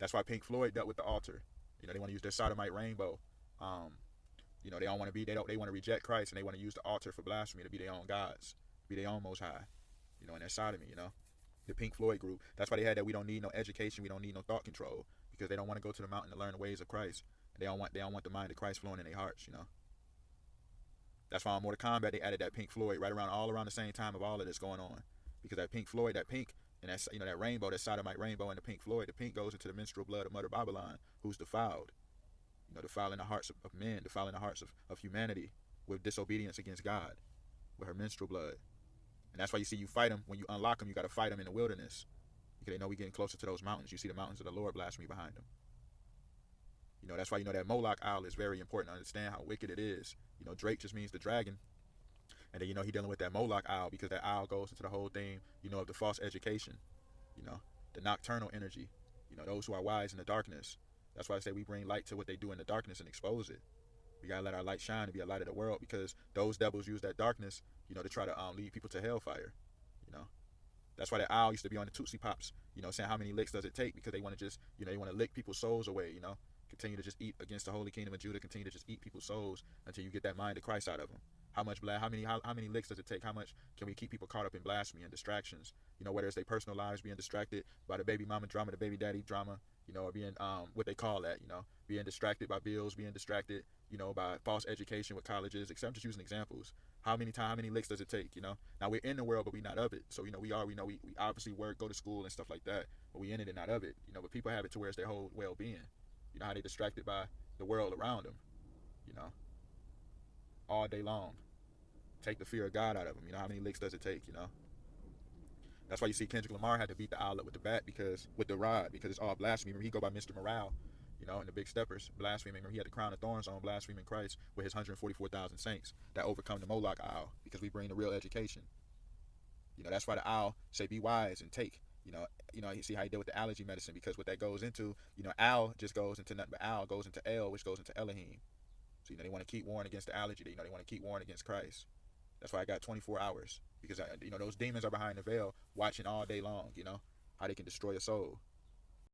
That's why Pink Floyd dealt with the altar. You know, they want to use their sodomite rainbow. You know, they don't want to be, they want to reject Christ, and they want to use the altar for blasphemy to be their own gods, be their own most high. You know, in their sodomy. You know, the Pink Floyd group. That's why they had that. We don't need no education. We don't need no thought control, because they don't want to go to the mountain to learn the ways of Christ. And they don't want the mind of Christ flowing in their hearts. You know. That's why on Mortal Kombat they added that Pink Floyd right around all around the same time of all of this going on, because that Pink Floyd, that pink, and that's, you know, that rainbow, that sodomite rainbow, and the Pink Floyd, the pink goes into the menstrual blood of Mother Babylon, who's defiled. You know, defiling the hearts of men, defiling the hearts of humanity with disobedience against God, with her menstrual blood. And that's why you see you fight them when you unlock them. You got to fight them in the wilderness, because they know we're getting closer to those mountains. You see the mountains of the Lord blasphemy behind them. You know, that's why, you know, that Moloch owl is very important to understand how wicked it is. You know, Drake just means the dragon. And then, you know, he dealing with that Moloch owl, because that owl goes into the whole thing, you know, of the false education, you know, the nocturnal energy, you know, those who are wise in the darkness. That's why I say we bring light to what they do in the darkness and expose it. We got to let our light shine and be a light of the world, because those devils use that darkness, you know, to try to lead people to hellfire, you know. That's why that owl used to be on the Tootsie Pops, you know, saying how many licks does it take, because they want to just, you know, they want to lick people's souls away, you know. Continue to just eat against the holy kingdom of Judah. Continue to just eat people's souls until you get that mind of Christ out of them. How many licks does it take? How much can we keep people caught up in blasphemy and distractions? You know, whether it's their personal lives being distracted by the baby mama drama, the baby daddy drama, you know, or being what they call that, you know, being distracted by bills, being distracted, you know, by false education with colleges. Except I'm just using examples. How many licks does it take? You know, now we're in the world, but we're not of it. So, you know, we obviously work, go to school and stuff like that, but we in it and not of it. You know, but people have it to where it's their whole well-being. You know how they distracted by the world around them, you know, all day long. Take the fear of God out of them. You know, how many licks does it take, you know? That's why you see Kendrick Lamar had to beat the owl up with the bat, with the rod, because it's all blasphemy. Remember, he go by Mr. Morale, you know, in the Big Steppers, blaspheming. Remember, he had the crown of thorns on, blaspheming Christ with his 144,000 saints that overcome the Moloch owl, because we bring the real education. You know, that's why the owl say be wise and take. You see how he did with the allergy medicine, because what that goes into, you know, owl just goes into nothing but owl goes into El, which goes into Elohim. So, you know, they want to keep warring against the allergy. You know, they want to keep warring against Christ. That's why I got 24 hours, because you know, those demons are behind the veil, watching all day long. You know how they can destroy a soul.